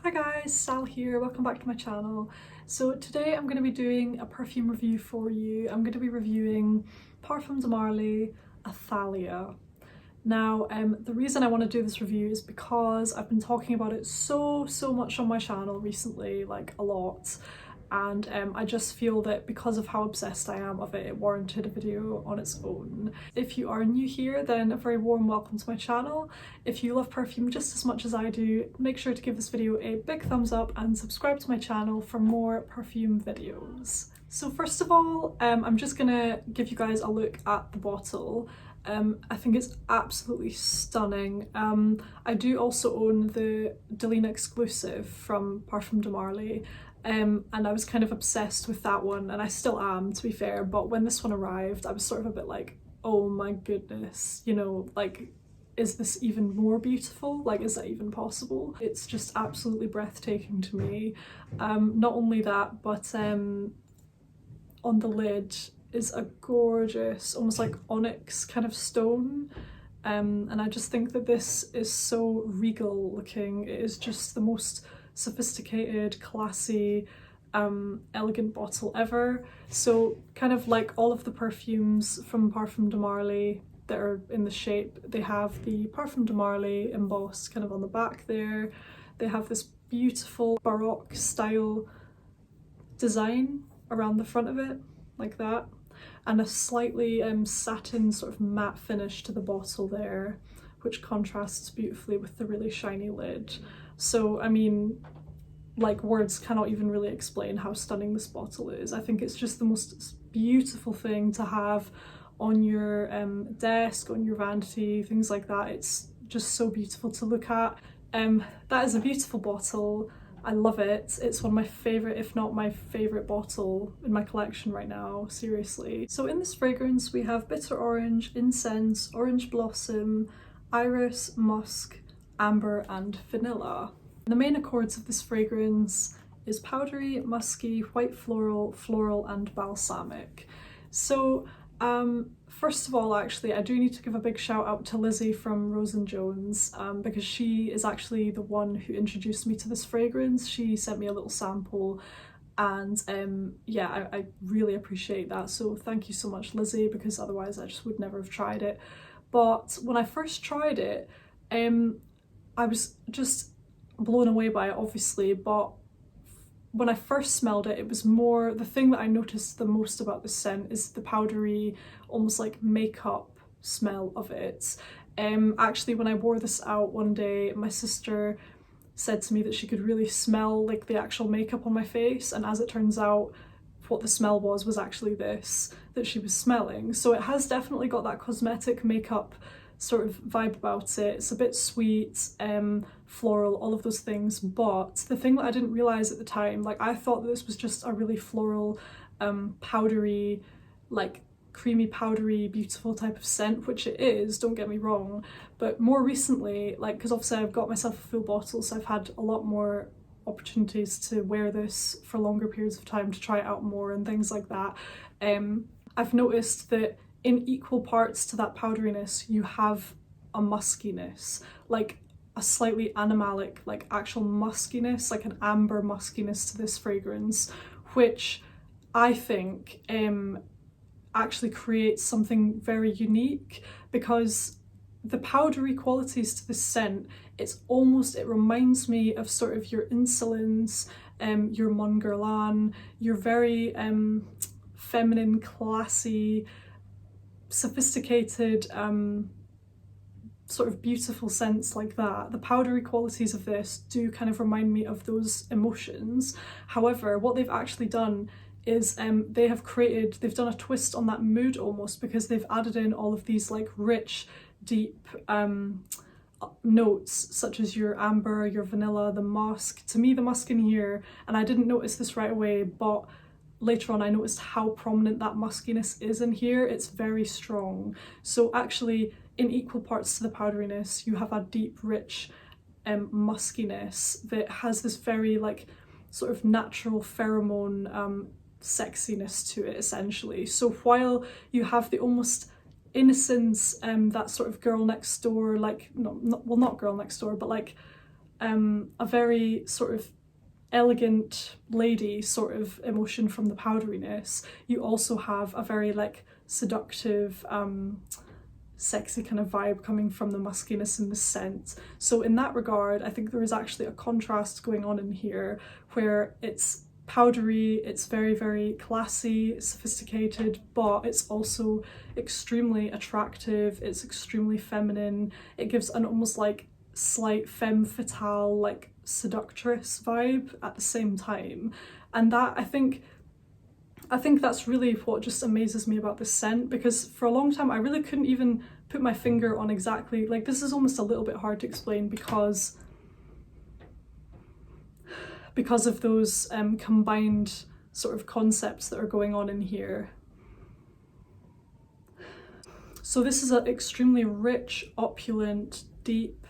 Hi guys, Sal here, welcome back to my channel. So today I'm going to be doing a perfume review for you. I'm going to be reviewing Parfums de Marly ATHALIA. Now, the reason I want to do this review is because I've been talking about it so much on my channel recently, like a lot. And I just feel that because of how obsessed I am of it, it warranted a video on its own. If you are new here, then a very warm welcome to my channel. If you love perfume just as much as I do, make sure to give this video a big thumbs up and subscribe to my channel for more perfume videos. So first of all, I'm just gonna give you guys a look at the bottle. I think it's absolutely stunning. I do also own the Delina exclusive from Parfums de Marly. And I was kind of obsessed with that one, and I still am, to be fair, but when this one arrived I was sort of a bit like, oh my goodness, you know, like, is this even more beautiful? Like, is that even possible? It's just absolutely breathtaking to me. Not only that, but on the lid is a gorgeous, almost like onyx kind of stone. And I just think that this is so regal looking. It is just the most sophisticated, classy, elegant bottle ever. So kind of like all of the perfumes from Parfums de Marly that are in the shape, they have the Parfums de Marly embossed kind of on the back there. They have this beautiful Baroque style design around the front of it, like that, and a slightly satin sort of matte finish to the bottle there, which contrasts beautifully with the really shiny lid. So I mean, like, words cannot even really explain how stunning this bottle is. I think it's just the most beautiful thing to have on your desk, on your vanity, things like that. It's just so beautiful to look at. That is a beautiful bottle. I love it. It's one of my favourite, if not my favourite bottle in my collection right now, seriously. So in this fragrance we have bitter orange, incense, orange blossom, iris, musk, amber and vanilla. The main accords of this fragrance is powdery, musky, white floral, floral and balsamic. So first of all, actually, I do need to give a big shout out to Lizzie from Rose & Jones, because she is actually the one who introduced me to this fragrance. She sent me a little sample, and yeah, I really appreciate that. So thank you so much, Lizzie, because otherwise I just would never have tried it. But when I first tried it, I was just blown away by it, obviously, but when I first smelled it, it was more, the thing that I noticed the most about the scent is the powdery, almost like makeup smell of it. Actually, when I wore this out one day, my sister said to me that she could really smell like the actual makeup on my face, and as it turns out, what the smell was actually this that she was smelling. So it has definitely got that cosmetic makeup sort of vibe about it. It's a bit sweet, floral, all of those things, but the thing that I didn't realize at the time, like, I thought that this was just a really floral, powdery, like creamy, powdery, beautiful type of scent, which it is, don't get me wrong. But more recently, like, because obviously I've got myself a full bottle, so I've had a lot more opportunities to wear this for longer periods of time, to try it out more and things like that. I've noticed that in equal parts to that powderiness, you have a muskiness, like a slightly animalic, like actual muskiness, like an amber muskiness to this fragrance, which I think actually creates something very unique, because the powdery qualities to this scent, it's almost, it reminds me of sort of your Insolence, your Mon Guerlain, your very feminine, classy, sophisticated, sort of beautiful scents like that. The powdery qualities of this do kind of remind me of those emotions. However, what they've actually done is they've done a twist on that mood almost, because they've added in all of these like rich, deep notes, such as your amber, your vanilla, the musk. To me, the musk in here, and I didn't notice this right away, but later on I noticed how prominent that muskiness is in here. It's very strong. So actually, in equal parts to the powderiness, you have a deep, rich muskiness that has this very like sort of natural pheromone sexiness to it, essentially. So while you have the almost innocence, that sort of girl next door, like, well, not girl next door, but like a very sort of elegant lady sort of emotion from the powderiness, you also have a very like seductive, sexy kind of vibe coming from the muskiness in the scent. So in that regard, I think there is actually a contrast going on in here where it's powdery, it's very, very classy, sophisticated, but it's also extremely attractive, it's extremely feminine. It gives an almost like slight femme fatale, like seductress vibe at the same time. And that, I think that's really what just amazes me about this scent, because for a long time I really couldn't even put my finger on exactly, like this is almost a little bit hard to explain because of those combined sort of concepts that are going on in here. So this is an extremely rich, opulent, deep,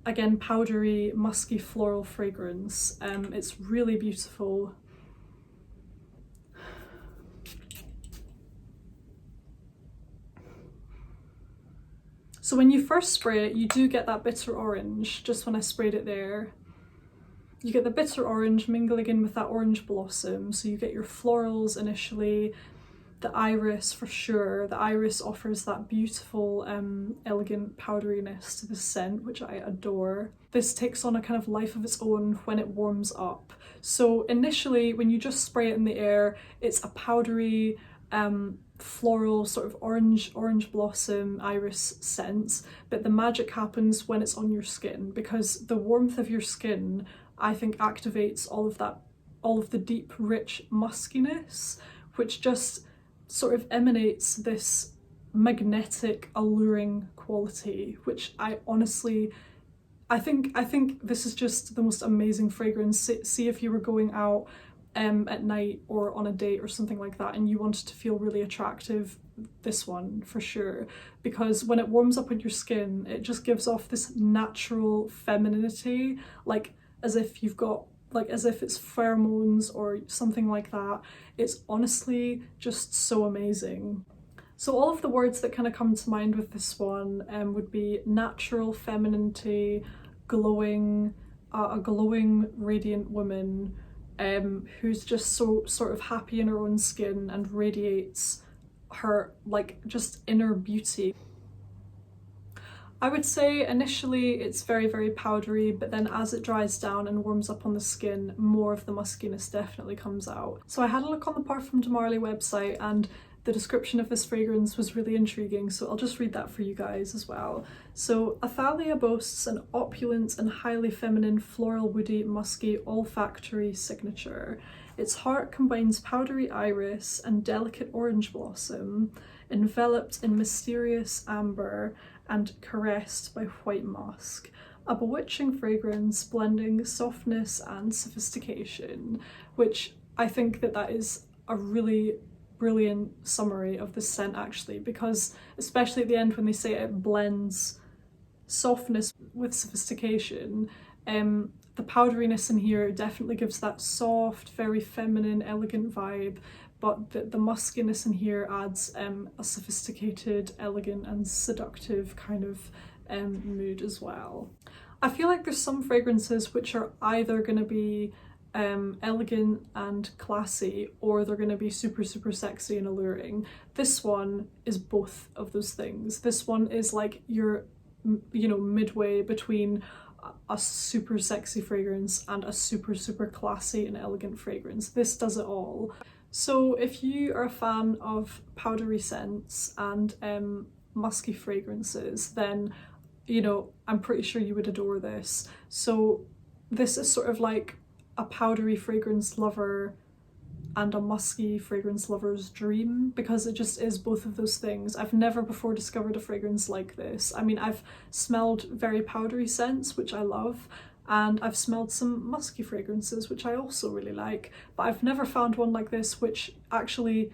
again powdery, musky floral fragrance. It's really beautiful. So when you first spray it, you do get that bitter orange, just when I sprayed it there. You get the bitter orange mingling in with that orange blossom, so you get your florals initially, the iris for sure. The iris offers that beautiful, elegant powderiness to the scent, which I adore. This takes on a kind of life of its own when it warms up. So initially, when you just spray it in the air, it's a powdery, floral sort of orange blossom iris scent, but the magic happens when it's on your skin, because the warmth of your skin, I think, activates all of the deep, rich muskiness, which just sort of emanates this magnetic, alluring quality, which I honestly, I think this is just the most amazing fragrance. See if you were going out at night or on a date or something like that and you wanted to feel really attractive, this one for sure, because when it warms up on your skin, it just gives off this natural femininity, like as if you've got, like as if it's pheromones or something like that. It's honestly just so amazing. So all of the words that kind of come to mind with this one would be natural femininity, glowing, a glowing, radiant woman, who's just so sort of happy in her own skin and radiates her like just inner beauty. I would say initially it's very, very powdery, but then as it dries down and warms up on the skin, more of the muskiness definitely comes out. So I had a look on the Parfums de Marly website and the description of this fragrance was really intriguing, so I'll just read that for you guys as well. So ATHALIA boasts an opulent and highly feminine floral, woody, musky, olfactory signature. Its heart combines powdery iris and delicate orange blossom, enveloped in mysterious amber and caressed by white musk. A bewitching fragrance blending softness and sophistication, which I think that is a really brilliant summary of this scent actually, because especially at the end when they say it blends softness with sophistication, the powderiness in here definitely gives that soft, very feminine, elegant vibe, but the muskiness in here adds a sophisticated, elegant and seductive kind of mood as well. I feel like there's some fragrances which are either going to be elegant and classy, or they're going to be super, super sexy and alluring. This one is both of those things. This one is like your, you know, midway between a super sexy fragrance and a super, super classy and elegant fragrance. This does it all. So if you are a fan of powdery scents and musky fragrances, then, you know, I'm pretty sure you would adore this. So this is sort of like a powdery fragrance lover and a musky fragrance lover's dream, because it just is both of those things. I've never before discovered a fragrance like this. I mean, I've smelled very powdery scents, which I love, and I've smelled some musky fragrances, which I also really like, but I've never found one like this, which actually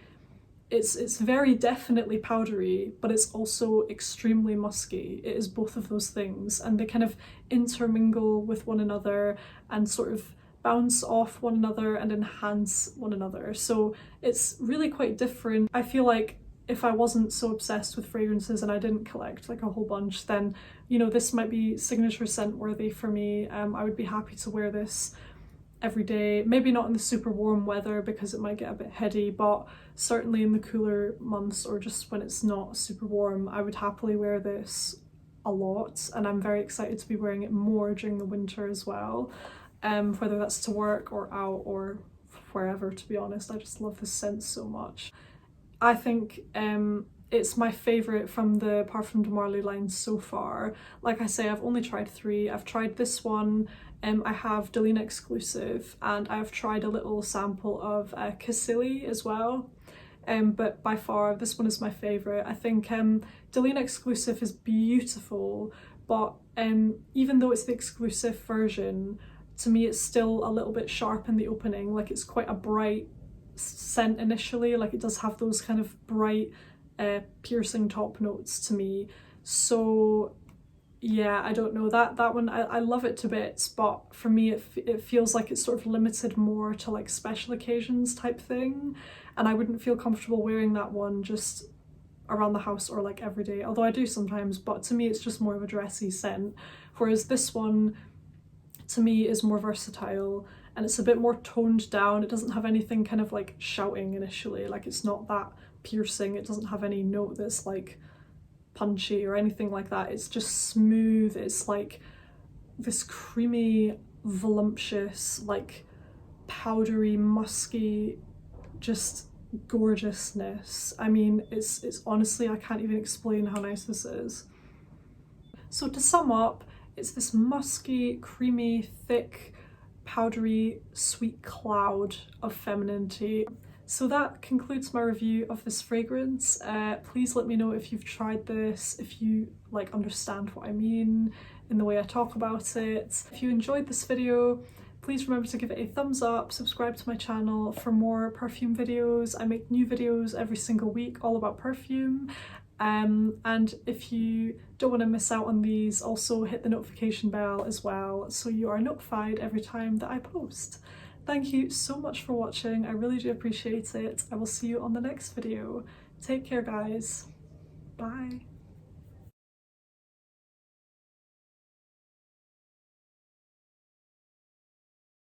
it's very definitely powdery, but it's also extremely musky. It is both of those things, and they kind of intermingle with one another and sort of bounce off one another and enhance one another. So it's really quite different. I feel like if I wasn't so obsessed with fragrances and I didn't collect like a whole bunch, then, you know, this might be signature scent worthy for me. I would be happy to wear this every day, maybe not in the super warm weather because it might get a bit heady, but certainly in the cooler months or just when it's not super warm, I would happily wear this a lot, and I'm very excited to be wearing it more during the winter as well, whether that's to work or out or wherever, to be honest. I just love this scent so much. I think it's my favourite from the Parfums de Marly line so far. Like I say, I've only tried 3. I've tried this one, I have Delina exclusive, and I've tried a little sample of Cassili as well. But by far this one is my favourite. I think Delina exclusive is beautiful, but even though it's the exclusive version, to me it's still a little bit sharp in the opening. Like, it's quite a bright scent initially, like it does have those kind of bright piercing top notes to me. So yeah, I don't know, that one I love it to bits, but for me it feels like it's sort of limited more to like special occasions type thing, and I wouldn't feel comfortable wearing that one just around the house or like every day, although I do sometimes, but to me it's just more of a dressy scent. Whereas this one to me is more versatile and it's a bit more toned down. It doesn't have anything kind of like shouting initially, like it's not that piercing, it doesn't have any note that's like punchy or anything like that. It's just smooth. It's like this creamy, voluptuous, like powdery, musky, just gorgeousness. I mean, it's honestly, I can't even explain how nice this is. So to sum up, it's this musky, creamy, thick, powdery, sweet cloud of femininity. So that concludes my review of this fragrance. Please let me know if you've tried this, if you like understand what I mean in the way I talk about it. If you enjoyed this video, please remember to give it a thumbs up, subscribe to my channel for more perfume videos. I make new videos every single week all about perfume. And if you don't want to miss out on these, also hit the notification bell as well so you are notified every time that I post. Thank you so much for watching, I really do appreciate it. I will see you on the next video. Take care guys, bye.